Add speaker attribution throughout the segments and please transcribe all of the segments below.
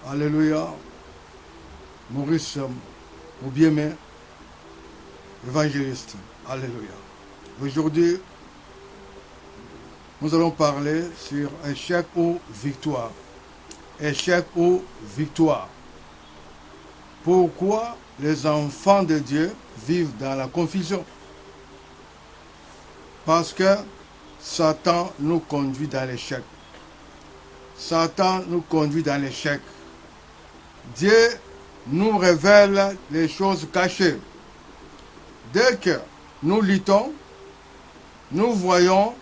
Speaker 1: Alléluia. Maurice Moubieme, évangéliste. Alléluia. Aujourd'hui, nous allons parler sur échec ou victoire. Échec ou victoire. Pourquoi les enfants de Dieu vivent dans la confusion? Parce que Satan nous conduit dans l'échec. Satan nous conduit dans l'échec. Dieu nous révèle les choses cachées. Dès que nous luttons, nous voyons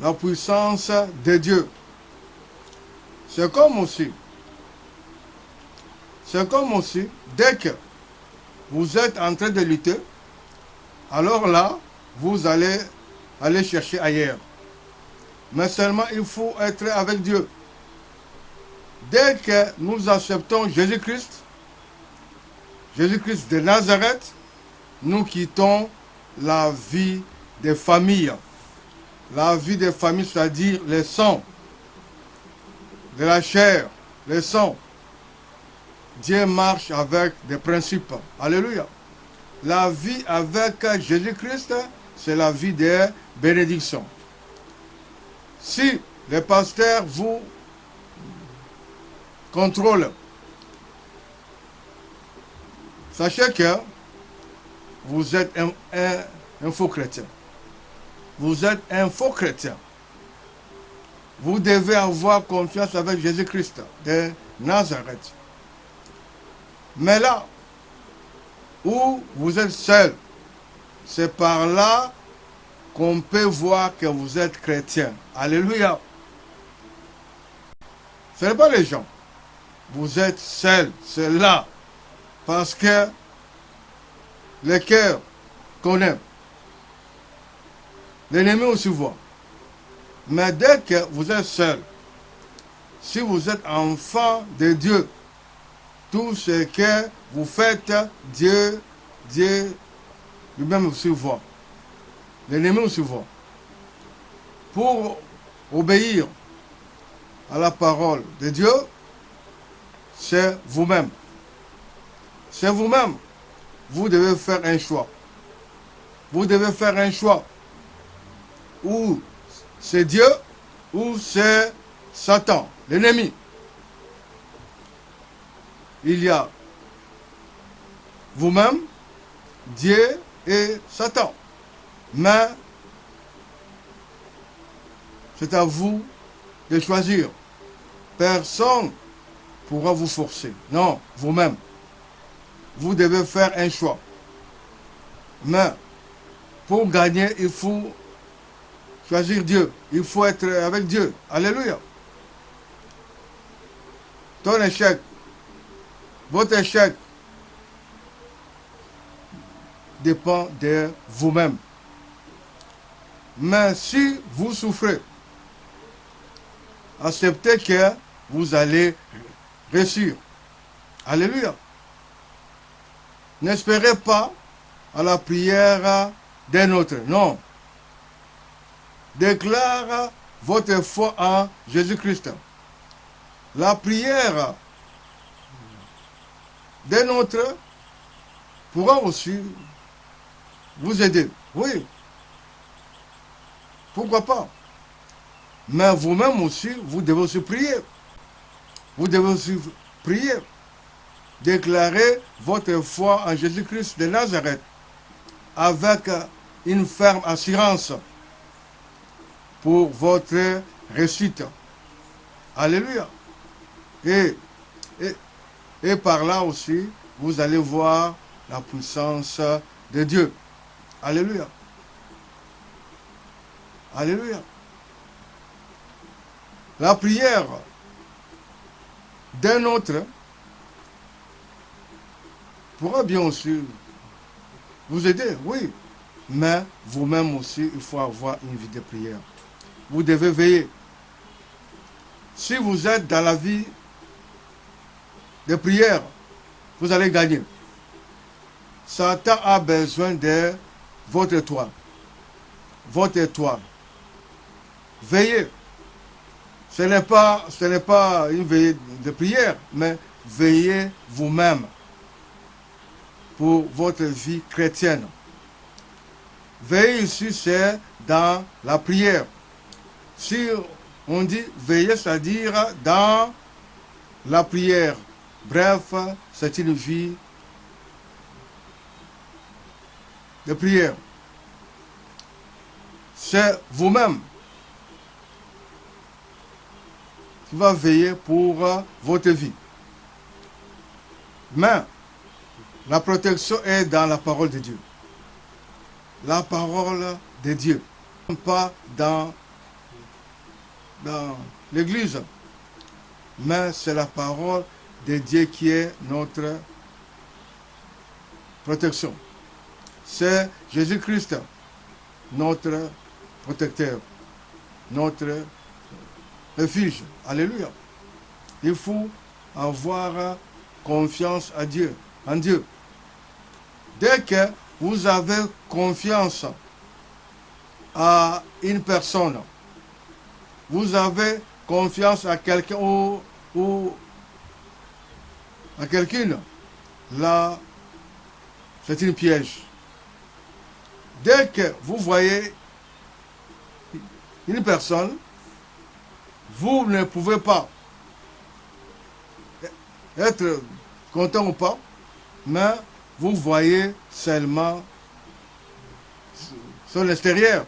Speaker 1: la puissance de Dieu. C'est comme aussi, dès que vous êtes en train de lutter, alors là, vous allez aller chercher ailleurs. Mais seulement il faut être avec Dieu. Dès que nous acceptons Jésus-Christ de Nazareth, nous quittons la vie des familles. La vie des familles, c'est-à-dire les sangs, de la chair, les sangs. Dieu marche avec des principes. Alléluia. La vie avec Jésus-Christ, c'est la vie des bénédictions. Si les pasteurs vous contrôlent, sachez que vous êtes un faux chrétien. Vous êtes un faux chrétien. Vous devez avoir confiance avec Jésus-Christ de Nazareth. Mais là où vous êtes seul, c'est par là qu'on peut voir que vous êtes chrétien. Alléluia. Ce n'est pas les gens. Vous êtes seul. C'est là. Parce que le cœur connaît. L'ennemi aussi voit. Mais dès que vous êtes seul, si vous êtes enfant de Dieu, tout ce que vous faites, Dieu lui-même aussi voit. L'ennemi aussi voit. Pour obéir à la parole de Dieu, c'est vous-même. C'est vous-même. Vous devez faire un choix. Vous devez faire un choix. Ou c'est Dieu, ou c'est Satan, l'ennemi. Il y a vous-même, Dieu et Satan. Mais c'est à vous de choisir. Personne ne pourra vous forcer. Non, vous-même. Vous devez faire un choix. Mais pour gagner, il faut choisir Dieu. Il faut être avec Dieu. Alléluia. Ton échec, votre échec dépend de vous-même. Mais si vous souffrez, acceptez que vous allez réussir. Alléluia. N'espérez pas à la prière d'un autre. Non. Déclare votre foi en Jésus-Christ. La prière d'un autre pourra aussi vous aider. Oui. Pourquoi pas? Mais vous-même aussi, vous devez aussi prier. Vous devez aussi prier. Déclarez votre foi en Jésus-Christ de Nazareth avec une ferme assurance pour votre réussite. Alléluia. Et par là aussi, vous allez voir la puissance de Dieu. Alléluia. Alléluia. La prière d'un autre pourra bien aussi vous aider, oui. Mais vous-même aussi, il faut avoir une vie de prière. Vous devez veiller. Si vous êtes dans la vie de prière, vous allez gagner. Satan a besoin de votre étoile. Votre étoile. Veillez. Ce n'est pas une veillée de prière, mais veillez vous-même pour votre vie chrétienne. Veiller ici, c'est dans la prière. Si on dit veiller, c'est-à-dire dans la prière. Bref, c'est une vie de prière. C'est vous-même qui va veiller pour votre vie. Mais la protection est dans la parole de Dieu. La parole de Dieu. Pas dans l'église. Mais c'est la parole de Dieu qui est notre protection. C'est Jésus-Christ, notre protecteur, notre refuge. Alléluia. Il faut avoir confiance en Dieu. Dès que vous avez confiance à une personne, vous avez confiance à quelqu'un ou à quelqu'une, là, c'est un piège. Dès que vous voyez une personne, vous ne pouvez pas être content ou pas, mais vous voyez seulement son extérieur,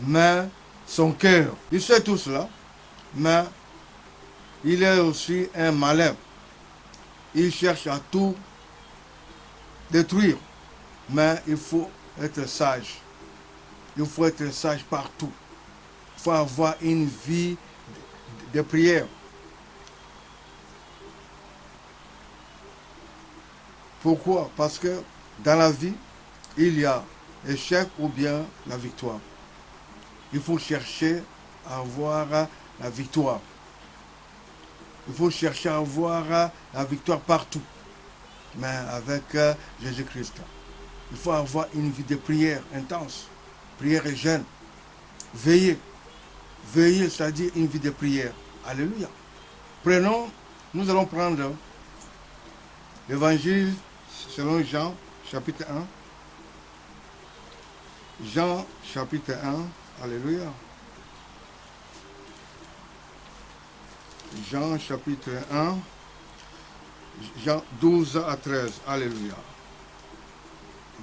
Speaker 1: mais son cœur. Il sait tout cela, mais il est aussi un malin. Il cherche à tout détruire, mais il faut être sage. Il faut être sage partout. Il faut avoir une vie de prière. Pourquoi? Parce que dans la vie, il y a échec ou bien la victoire. Il faut chercher à avoir la victoire. Il faut chercher à avoir la victoire partout, mais avec Jésus-Christ. Il faut avoir une vie de prière intense, prière et jeûne. Veiller, c'est-à-dire une vie de prière. Alléluia. Nous allons prendre l'évangile selon Jean, chapitre 1. Jean, chapitre 1. Alléluia. Jean, chapitre 1. Jean 12 à 13. Alléluia.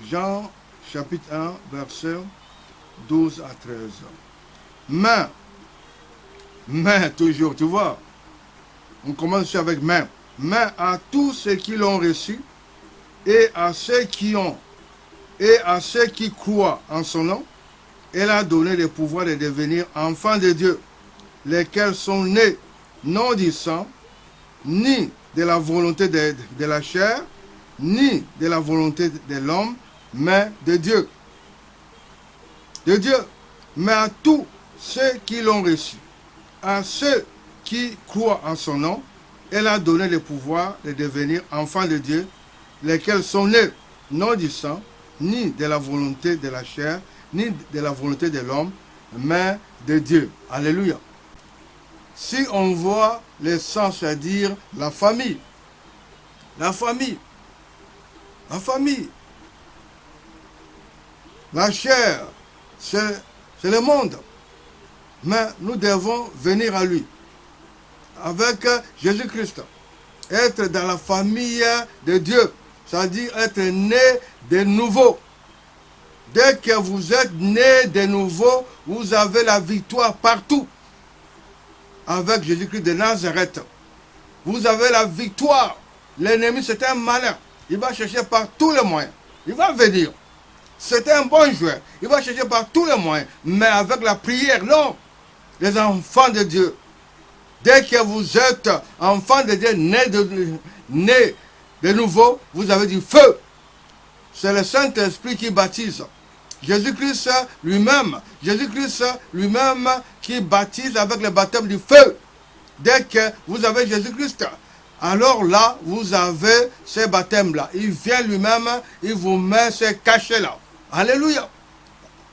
Speaker 1: Jean, chapitre 1, verset 12 à 13. Mais, toujours, tu vois, on commence avec mais à tous ceux qui l'ont reçu, et à ceux qui croient en son nom, elle a donné le pouvoir de devenir enfants de Dieu, lesquels sont nés non du sang, ni de la volonté de la chair, ni de la volonté de l'homme, mais de Dieu. De Dieu. Mais à tous ceux qui l'ont reçu, à ceux qui croient en son nom, elle a donné le pouvoir de devenir enfants de Dieu, lesquels sont nés non du sang, ni de la volonté de la chair, ni de la volonté de l'homme, mais de Dieu. Alléluia. Si on voit le sang, c'est-à-dire la famille, la chair, c'est le monde. Mais nous devons venir à lui, avec Jésus-Christ. Être dans la famille de Dieu, c'est-à-dire être né de nouveau. Dès que vous êtes né de nouveau, vous avez la victoire partout. Avec Jésus-Christ de Nazareth, vous avez la victoire. L'ennemi, c'est un malin. Il va chercher par tous les moyens. Il va venir. C'est un bon joueur. Il va chercher par tous les moyens. Mais avec la prière, non. Les enfants de Dieu. Dès que vous êtes enfants de Dieu, nés de nouveau, vous avez du feu. C'est le Saint-Esprit qui baptise. Jésus-Christ lui-même qui baptise avec le baptême du feu. Dès que vous avez Jésus-Christ, alors là, vous avez ce baptême-là. Il vient lui-même, il vous met ce cachet-là. Alléluia.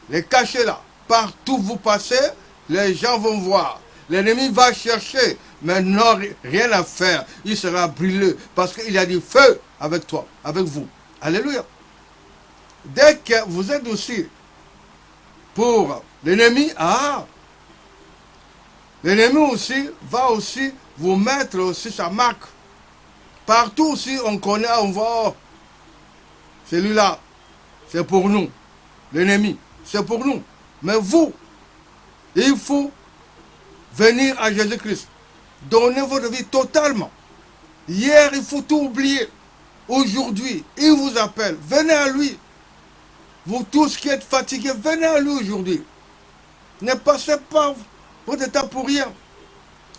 Speaker 1: Les cachets-là. Partout où vous passez, les gens vont voir. L'ennemi va chercher, mais non, rien à faire. Il sera brûlé parce qu'il y a du feu avec toi, avec vous. Alléluia. Dès que vous êtes aussi pour l'ennemi, l'ennemi aussi va aussi vous mettre aussi sa marque. Partout aussi on connaît, on voit, oh, celui-là, c'est pour nous. L'ennemi, c'est pour nous. Mais vous, il faut venir à Jésus-Christ. Donnez votre vie totalement. Hier, il faut tout oublier. Aujourd'hui, il vous appelle. Venez à lui. Vous tous qui êtes fatigués, venez à lui aujourd'hui. Ne passez pas votre temps pour rien.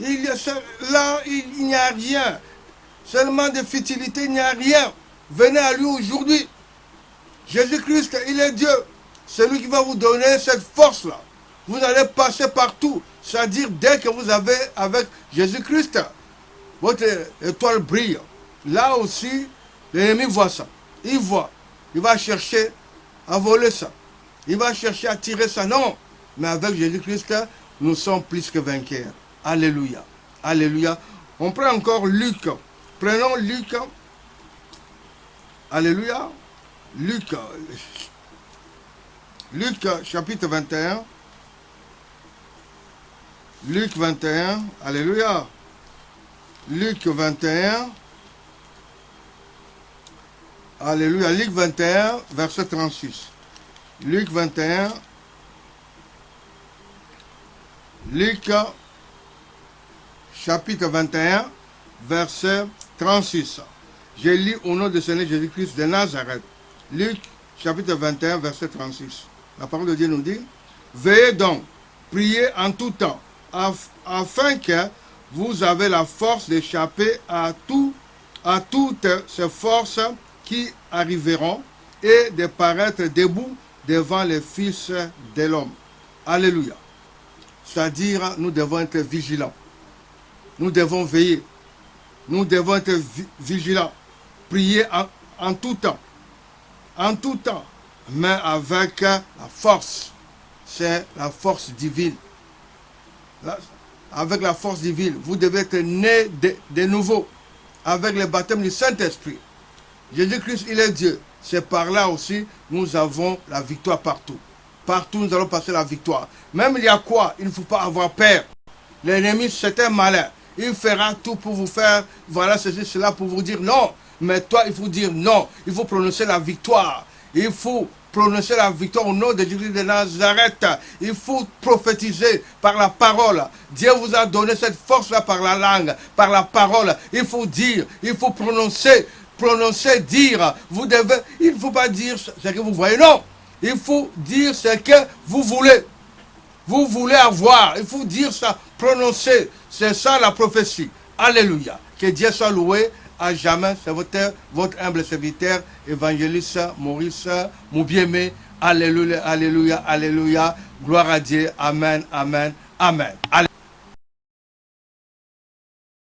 Speaker 1: Là, il n'y a rien. Seulement de futilité, il n'y a rien. Venez à lui aujourd'hui. Jésus-Christ, il est Dieu. C'est lui qui va vous donner cette force-là. Vous allez passer partout. C'est-à-dire, dès que vous avez avec Jésus-Christ, votre étoile brille. Là aussi, l'ennemi voit ça. Il voit. Il va chercher à voler ça. Il va chercher à tirer ça. Non. Mais avec Jésus-Christ, nous sommes plus que vainqueurs. Alléluia. Alléluia. On prend encore Luc. Prenons Luc. Alléluia. Luc chapitre 21. Luc 21. Alléluia. Luc 21. Alléluia. Luc 21, verset 36. Luc 21. Luc chapitre 21, verset 36. Je lis au nom de Seigneur Jésus-Christ de Nazareth. Luc chapitre 21, verset 36. La parole de Dieu nous dit, veillez donc, priez en tout temps, afin que vous avez la force d'échapper à toutes ces forces qui arriveront et de paraître debout devant les fils de l'homme. Alléluia. C'est-à-dire, nous devons être vigilants. Nous devons veiller. Nous devons être vigilants. Prier en tout temps. En tout temps. Mais avec la force. C'est la force divine. Avec la force divine. Vous devez être nés de nouveau. Avec le baptême du Saint-Esprit. Jésus-Christ, il est Dieu. C'est par là aussi, nous avons la victoire partout. Partout, nous allons passer la victoire. Même il y a quoi? Il ne faut pas avoir peur. L'ennemi, c'est un malin. Il fera tout pour vous faire, voilà ceci, cela, pour vous dire non. Mais toi, il faut dire non. Il faut prononcer la victoire. Il faut prononcer la victoire au nom de Jésus de Nazareth. Il faut prophétiser par la parole. Dieu vous a donné cette force-là par la langue, par la parole. Il faut dire, il faut prononcer, dire. Vous devez, il ne faut pas dire ce que vous voyez, non. Il faut dire ce que vous voulez. Vous voulez avoir. Il faut dire ça, prononcer. C'est ça la prophétie. Alléluia. Que Dieu soit loué à jamais. C'est votre humble serviteur, évangéliste Maurice Moubiémé. Alléluia, alléluia, alléluia. Gloire à Dieu. Amen, amen, amen. Alléluia.